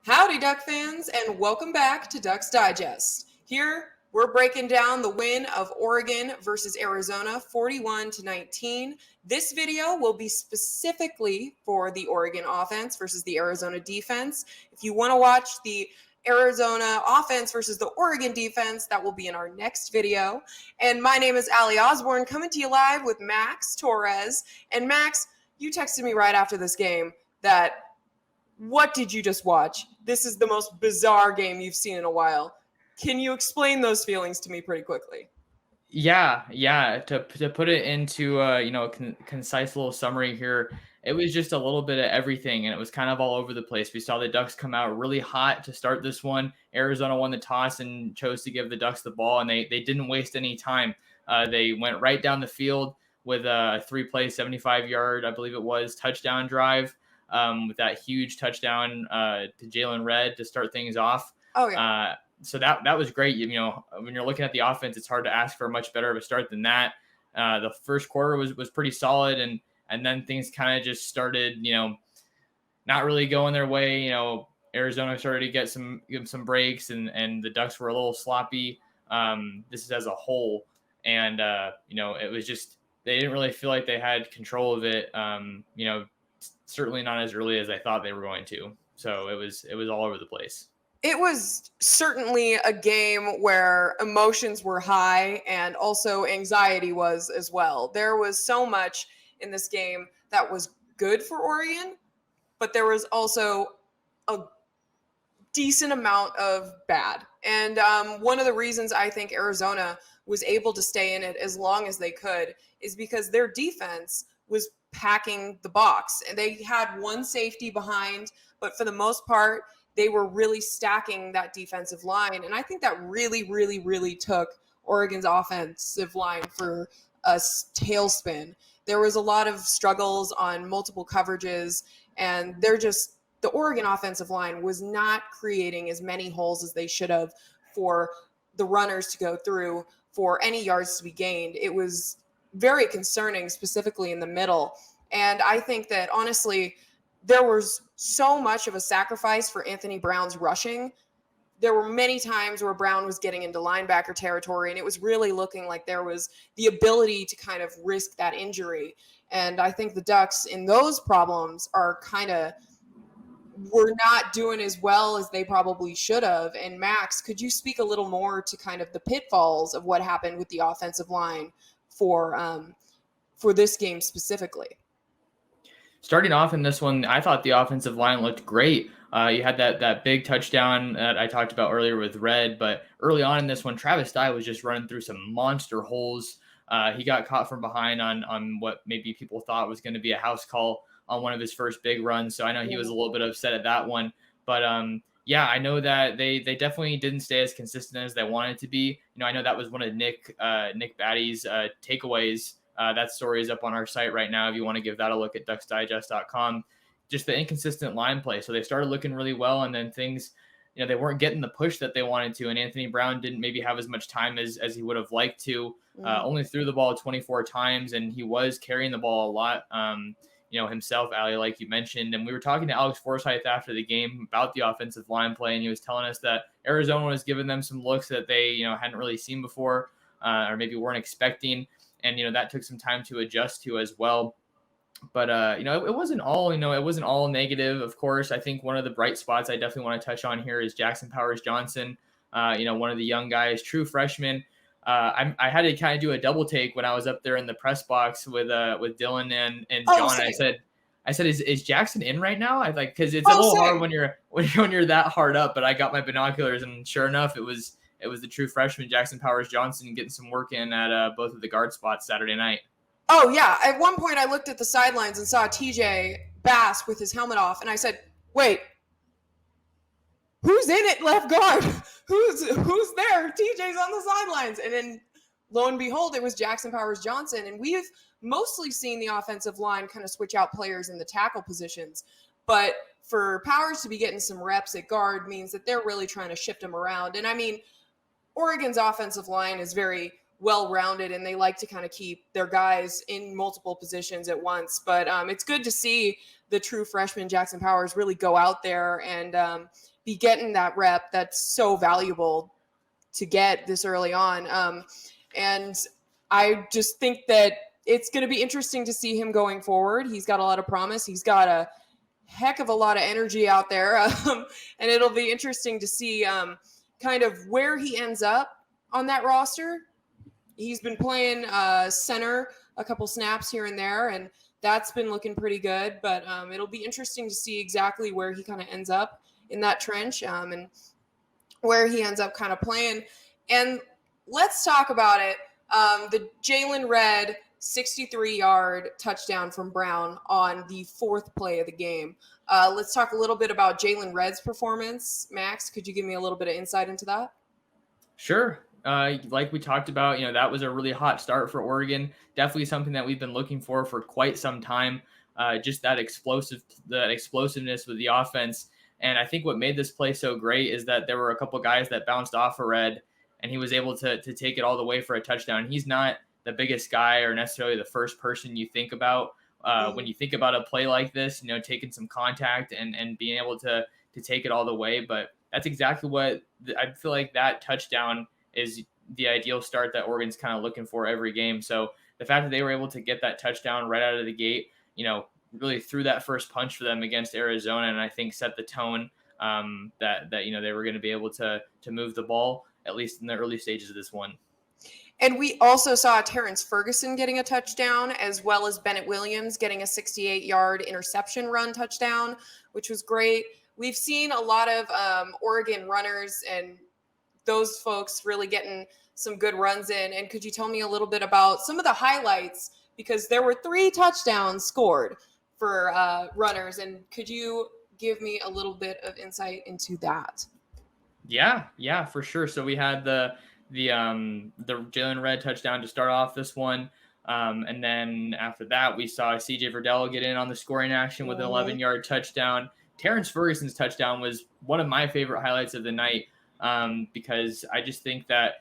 Howdy, Duck fans, and welcome back to Ducks Digest. Here, we're breaking down the win of Oregon versus Arizona 41-19. This video will be specifically for the Oregon offense versus the Arizona defense. If you want to watch the Arizona offense versus the Oregon defense, that will be in our next video. And my name is Allie Osborne, coming to you live with Max Torres. And Max, you texted me right after this game that what did you just watch? This is the most bizarre game you've seen in a while. Can you explain those feelings to me pretty quickly? Yeah. To put it into a concise little summary here, it was just a little bit of everything, and it was kind of all over the place. We saw the Ducks come out really hot to start this one. Arizona won the toss and chose to give the Ducks the ball, and they didn't waste any time. They went right down the field with a 3-play, 75-yard, I believe it was, touchdown drive. With that huge touchdown to Jalen Red to start things off. Oh, yeah. So that was great. You know, when you're looking at the offense, it's hard to ask for a much better of a start than that. The first quarter was pretty solid, and then things kind of just started, not really going their way. Arizona started to give some breaks, and the Ducks were a little sloppy. This is as a whole, and it was just they didn't really feel like they had control of it. Certainly not as early as I thought they were going to. So it was all over the place. It was certainly a game where emotions were high and also anxiety was as well. There was so much in this game that was good for Oregon, but there was also a decent amount of bad. And one of the reasons I think Arizona was able to stay in it as long as they could is because their defense was packing the box. And they had one safety behind, but for the most part, they were really stacking that defensive line. And I think that really, really, really took Oregon's offensive line for a tailspin. There was a lot of struggles on multiple coverages, and the Oregon offensive line was not creating as many holes as they should have for the runners to go through for any yards to be gained. It was very concerning, specifically in the middle. And I think that, honestly, there was so much of a sacrifice for Anthony Brown's rushing. There were many times where Brown was getting into linebacker territory, and it was really looking like there was the ability to kind of risk that injury. And I think the Ducks in those problems were not doing as well as they probably should have. And Max, could you speak a little more to kind of the pitfalls of what happened with the offensive line for this game specifically? Starting off in this one, I thought the offensive line looked great. You had that big touchdown that I talked about earlier with Red, but early on in this one, Travis Dye was just running through some monster holes. He got caught from behind on what maybe people thought was going to be a house call on one of his first big runs. So I know he was a little bit upset at that one. But yeah, I know that they definitely didn't stay as consistent as they wanted to be. I know that was one of Nick Batty's takeaways. That story is up on our site right now if you want to give that a look at ducksdigest.com. Just the inconsistent line play. So they started looking really well, and then things, they weren't getting the push that they wanted to, and Anthony Brown didn't maybe have as much time as he would have liked to. Only threw the ball 24 times, and he was carrying the ball a lot, himself, Allie, like you mentioned. And we were talking to Alex Forsythe after the game about the offensive line play, and he was telling us that Arizona was giving them some looks that they, hadn't really seen before, or maybe weren't expecting. And, that took some time to adjust to as well. But, it wasn't all, it wasn't all negative, of course. I think one of the bright spots I definitely want to touch on here is Jackson Powers Johnson, one of the young guys, true freshman. I had to kind of do a double take when I was up there in the press box with Dylan and John. I said, is Jackson in right now? Because it's a little hard when you're that hard up. But I got my binoculars, and sure enough, it was the true freshman Jackson Powers Johnson getting some work in at both of the guard spots Saturday night. Oh, yeah. At one point, I looked at the sidelines and saw TJ Bass with his helmet off, and I said, wait, who's in it left guard? Who's there? TJ's on the sidelines. And then, lo and behold, it was Jackson Powers Johnson. And we've mostly seen the offensive line kind of switch out players in the tackle positions. But for Powers to be getting some reps at guard means that they're really trying to shift him around. And I mean, Oregon's offensive line is very well-rounded, and they like to kind of keep their guys in multiple positions at once. But it's good to see the true freshman Jackson Powers really go out there and be getting that rep that's so valuable to get this early on. And I just think that it's going to be interesting to see him going forward. He's got a lot of promise. He's got a heck of a lot of energy out there. And it'll be interesting to see kind of where he ends up on that roster. He's been playing center a couple snaps here and there, and that's been looking pretty good. But it'll be interesting to see exactly where he kind of ends up in that trench and where he ends up kind of playing. And let's talk about it. The Jalen Red 63-yard touchdown from Brown on the fourth play of the game. Let's talk a little bit about Jalen Red's performance. Max, could you give me a little bit of insight into that? Sure. Like we talked about, that was a really hot start for Oregon. Definitely something that we've been looking for quite some time. Just that explosiveness with the offense. And I think what made this play so great is that there were a couple guys that bounced off of Red, and he was able to take it all the way for a touchdown. He's not the biggest guy or necessarily the first person you think about when you think about a play like this, taking some contact and being able to take it all the way. But that's exactly what I feel like that touchdown is the ideal start that Oregon's kind of looking for every game. So the fact that they were able to get that touchdown right out of the gate, really threw that first punch for them against Arizona, and I think set the tone that they were going to be able to move the ball, at least in the early stages of this one. And we also saw Terrence Ferguson getting a touchdown, as well as Bennett Williams getting a 68-yard interception run touchdown, which was great. We've seen a lot of Oregon runners and those folks really getting some good runs in. And could you tell me a little bit about some of the highlights? Because there were 3 touchdowns scored for runners. And could you give me a little bit of insight into that? Yeah, for sure. So we had the Jalen Red touchdown to start off this one. And then after that, we saw CJ Verdell get in on the scoring action with an 11-yard touchdown. Terrence Ferguson's touchdown was one of my favorite highlights of the night because I just think that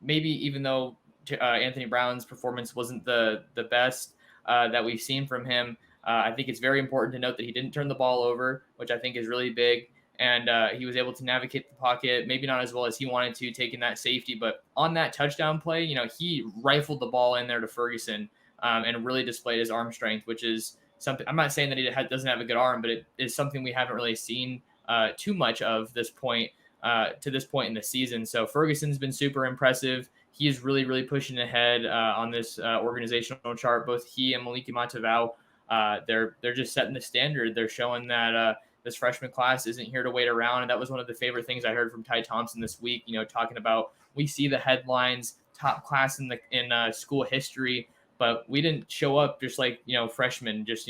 maybe even though Anthony Brown's performance wasn't the best that we've seen from him, I think it's very important to note that he didn't turn the ball over, which I think is really big. And he was able to navigate the pocket, maybe not as well as he wanted to, taking that safety. But on that touchdown play, he rifled the ball in there to Ferguson and really displayed his arm strength, which is something. I'm not saying that he doesn't have a good arm, but it is something we haven't really seen too much of to this point in the season. So Ferguson's been super impressive. He is really, really pushing ahead on this organizational chart. Both he and Maliki Matavao, they're just setting the standard. They're showing that this freshman class isn't here to wait around. And that was one of the favorite things I heard from Ty Thompson this week, talking about, we see the headlines, top class in school history, but we didn't show up just like, freshmen, just,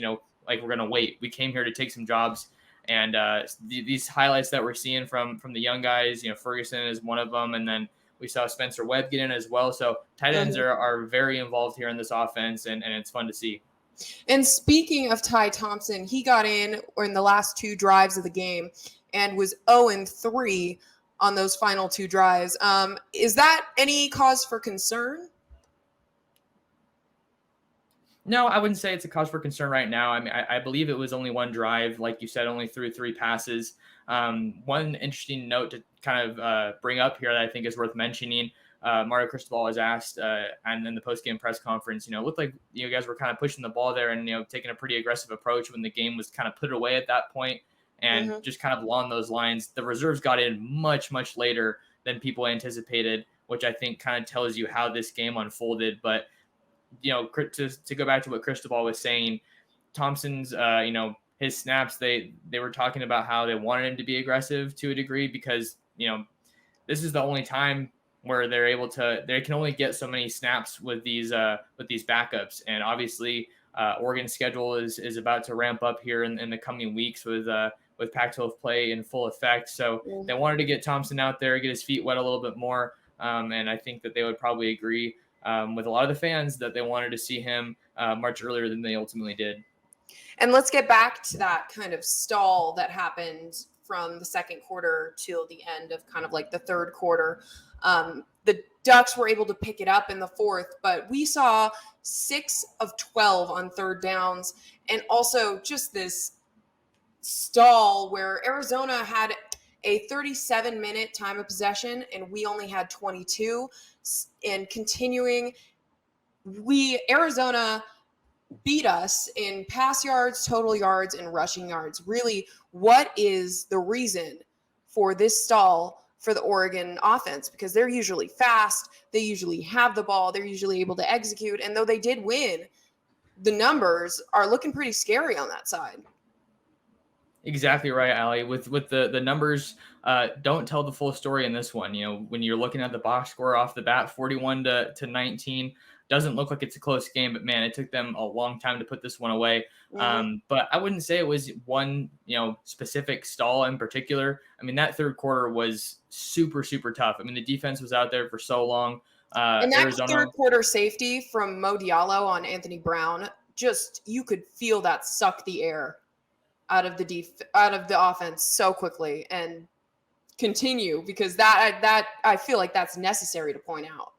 like we're going to wait. We came here to take some jobs. And these highlights that we're seeing from the young guys, Ferguson is one of them. And then we saw Spencer Webb get in as well. So tight ends are very involved here in this offense, and it's fun to see. And speaking of Ty Thompson, he got in the last 2 drives of the game and was 0-3 on those final 2 drives. Is that any cause for concern? No, I wouldn't say it's a cause for concern right now. I mean, I believe it was only 1 drive, like you said, only threw 3 passes. One interesting note to kind of bring up here that I think is worth mentioning. Mario Cristobal was asked, and in the post-game press conference, it looked like you guys were kind of pushing the ball there and taking a pretty aggressive approach when the game was kind of put away at that point, and just kind of along those lines. The reserves got in much, much later than people anticipated, which I think kind of tells you how this game unfolded. But to go back to what Cristobal was saying, Thompson's his snaps, they were talking about how they wanted him to be aggressive to a degree because this is the only time where they can only get so many snaps with these backups. And obviously Oregon's schedule is about to ramp up here in the coming weeks with Pac-12 play in full effect. So they wanted to get Thompson out there, get his feet wet a little bit more. And I think that they would probably agree with a lot of the fans that they wanted to see him much earlier than they ultimately did. And let's get back to that kind of stall that happened from the second quarter till the end of kind of like the third quarter. the Ducks were able to pick it up in the fourth, but we saw 6 of 12 on third downs, and also just this stall where Arizona had a 37-minute time of possession and we only had 22. And continuing, Arizona beat us in pass yards, total yards, and rushing yards. Really, what is the reason for this stall for the Oregon offense? Because they're usually fast, they usually have the ball, they're usually able to execute, and though they did win, the numbers are looking pretty scary on that side. Exactly right, Allie. With the numbers, don't tell the full story in this one. When you're looking at the box score off the bat, 41 to 19, doesn't look like it's a close game, but man, it took them a long time to put this one away. But I wouldn't say it was one specific stall in particular. I mean, that third quarter was super, super tough. I mean, the defense was out there for so long. And that Arizona third quarter safety from Mo Diallo on Anthony Brown, just you could feel that suck the air out of the offense so quickly, and continue, because that I feel like that's necessary to point out.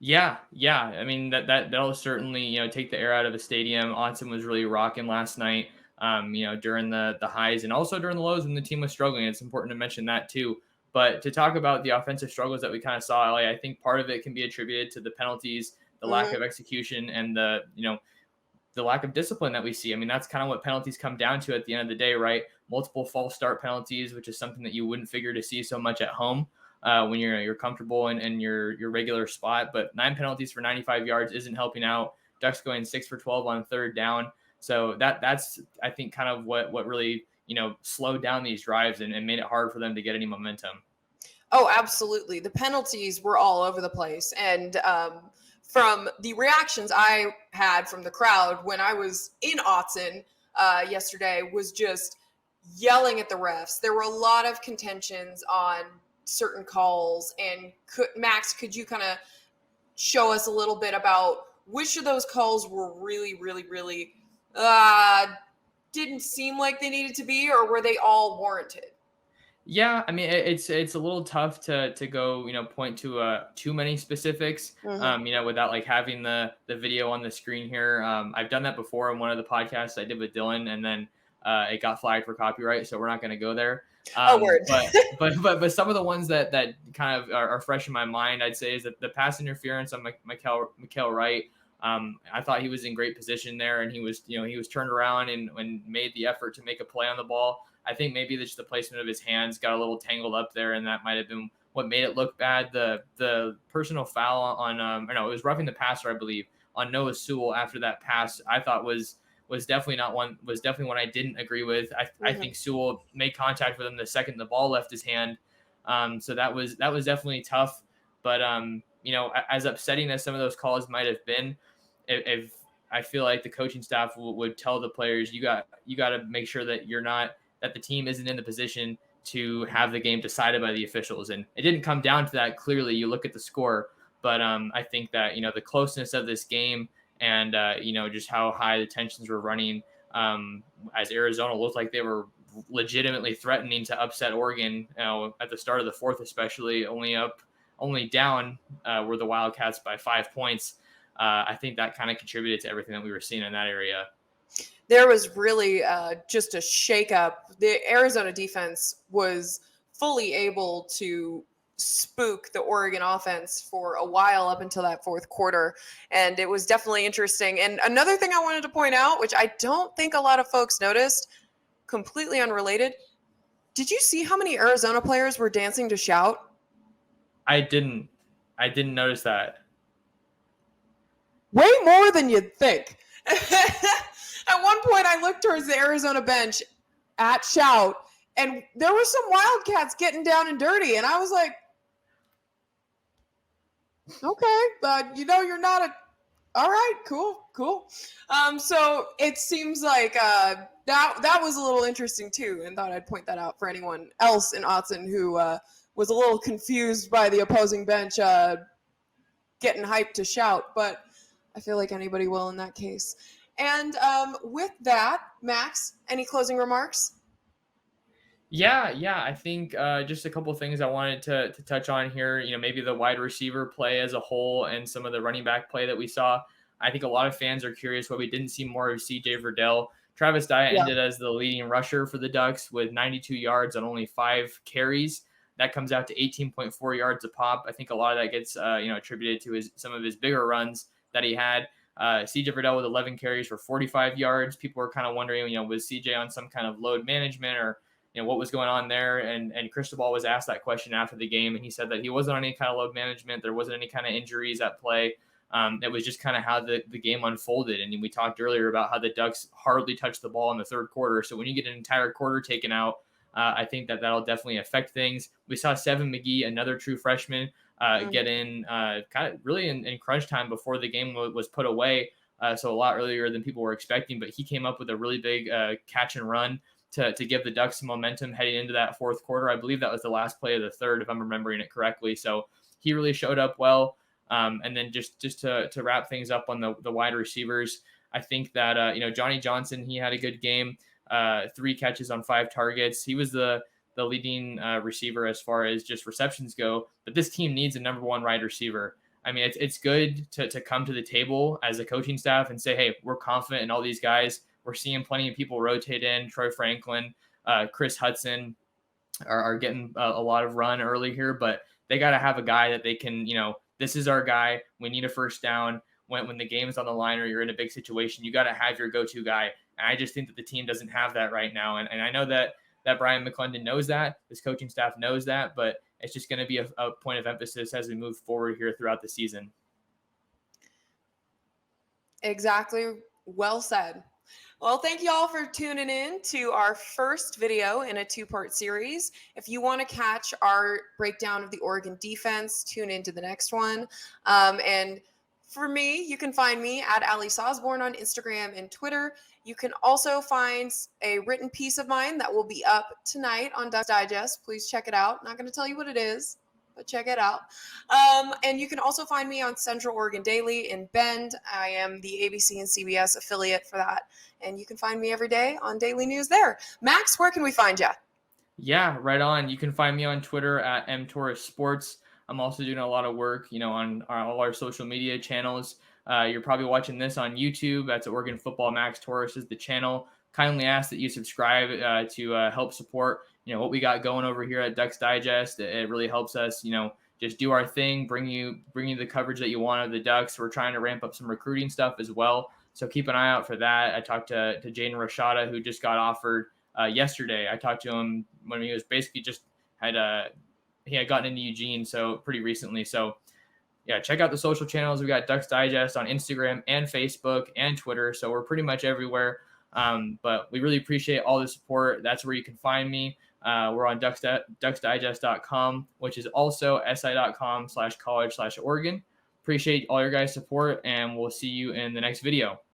Yeah. I mean, that'll certainly take the air out of the stadium. Autzen was really rocking last night. During the highs and also during the lows when the team was struggling. It's important to mention that too. But to talk about the offensive struggles that we kind of saw, I think part of it can be attributed to the penalties, the lack of execution, and the lack of discipline that we see. I mean, that's kind of what penalties come down to at the end of the day, right? Multiple false start penalties, which is something that you wouldn't figure to see so much at home when you're comfortable in your regular spot. But 9 penalties for 95 yards isn't helping out. Ducks going 6 for 12 on third down. So that's I think kind of what really slowed down these drives and made it hard for them to get any momentum. Oh, absolutely. The penalties were all over the place, and from the reactions I had from the crowd when I was in Autzen yesterday was just yelling at the refs. There were a lot of contentions on certain calls, and Max, could you kind of show us a little bit about which of those calls were really, really, really didn't seem like they needed to be, or were they all warranted? Yeah, I mean it's a little tough to go point to too many specifics without like having the video on the screen here. I've done that before in one of the podcasts I did with Dylan, and then it got flagged for copyright, so we're not going to go there. Word. But some of the ones that kind of are fresh in my mind, I'd say, is that the pass interference on Mikael Wright. I thought he was in great position there, and he was turned around and made the effort to make a play on the ball. I think maybe just the placement of his hands got a little tangled up there, and that might have been what made it look bad. The personal foul on it was roughing the passer, I believe, on Noah Sewell after that pass, I thought was definitely one I didn't agree with. I think Sewell made contact with him the second the ball left his hand. So that was definitely tough. But as upsetting as some of those calls might have been, if I feel like the coaching staff would tell the players, you got to make sure that that the team isn't in the position to have the game decided by the officials. And it didn't come down to that. Clearly, you look at the score, but I think that the closeness of this game and just how high the tensions were running, as Arizona looked like they were legitimately threatening to upset Oregon at the start of the fourth, especially only down were the Wildcats by 5 points. I think that kind of contributed to everything that we were seeing in that area. There was really just a shakeup. The Arizona defense was fully able to spook the Oregon offense for a while up until that fourth quarter, and it was definitely interesting. And another thing I wanted to point out, which I don't think a lot of folks noticed, completely unrelated, did you see how many Arizona players were dancing to Shout? I didn't notice that. Way more than you'd think. At one point, I looked towards the Arizona bench at Shout, and there were some Wildcats getting down and dirty, and I was like, okay, but you're not all right, cool. So it seems like that was a little interesting too, and thought I'd point that out for anyone else in Autzen who was a little confused by the opposing bench getting hyped to Shout, but I feel like anybody will in that case. And with that, Max, any closing remarks? Yeah. I think just a couple things I wanted to touch on here. Maybe the wide receiver play as a whole and some of the running back play that we saw. I think a lot of fans are curious why we didn't see more of CJ Verdell. Travis Dye Yeah. ended as the leading rusher for the Ducks with 92 yards on only 5 carries. That comes out to 18.4 yards a pop. I think a lot of that gets attributed to some of his bigger runs that he had. CJ Verdell with 11 carries for 45 yards. People were kind of wondering, was CJ on some kind of load management or what was going on there. And Cristobal was asked that question after the game, and he said that he wasn't on any kind of load management. There wasn't any kind of injuries at play. It was just kind of how the game unfolded. And we talked earlier about how the Ducks hardly touched the ball in the third quarter. So when you get an entire quarter taken out, I think that'll definitely affect things. We saw Seven McGee, another true freshman, get in kind of really in crunch time before the game was put away. So a lot earlier than people were expecting, but he came up with a really big catch and run to give the Ducks some momentum heading into that fourth quarter. I believe that was the last play of the third, if I'm remembering it correctly. So he really showed up well. And then just to wrap things up on the wide receivers, I think that Johnny Johnson, he had a good game, 3 catches on 5 targets. He was the leading receiver as far as just receptions go. But this team needs a number one wide receiver. I mean, it's good to come to the table as a coaching staff and say, hey, we're confident in all these guys. We're seeing plenty of people rotate in. Troy Franklin, Chris Hudson are getting a lot of run early here, but they got to have a guy that they can, this is our guy. We need a first down. When the game is on the line or you're in a big situation, you got to have your go-to guy. And I just think that the team doesn't have that right now. And I know that Brian McClendon knows that. This coaching staff knows that, but it's just going to be a point of emphasis as we move forward here throughout the season. Exactly. Well said. Well, thank you all for tuning in to our first video in a 2-part series. If you want to catch our breakdown of the Oregon defense, tune into the next one. And for me, you can find me at Ali Sosborne on Instagram and Twitter. You can also find a written piece of mine that will be up tonight on Ducks Digest. Please check it out. Not going to tell you what it is, but check it out. And you can also find me on Central Oregon Daily in Bend. I am the ABC and CBS affiliate for that. And you can find me every day on Daily News there. Max, where can we find you? Yeah, right on. You can find me on Twitter at mtorresports. I'm also doing a lot of work, on all our social media channels. You're probably watching this on YouTube. That's Oregon Football. Max Torres is the channel. Kindly ask that you subscribe to help support, what we got going over here at Ducks Digest. It really helps us, just do our thing, bring you the coverage that you want of the Ducks. We're trying to ramp up some recruiting stuff as well. So keep an eye out for that. I talked to Jaden Rashada, who just got offered yesterday. I talked to him when he was basically just he had gotten into Eugene, so pretty recently. So yeah, check out the social channels. We got Ducks Digest on Instagram and Facebook and Twitter. So we're pretty much everywhere. But we really appreciate all the support. That's where you can find me. We're on ducksdigest.com, which is also si.com/college/Oregon. Appreciate all your guys' support, and we'll see you in the next video.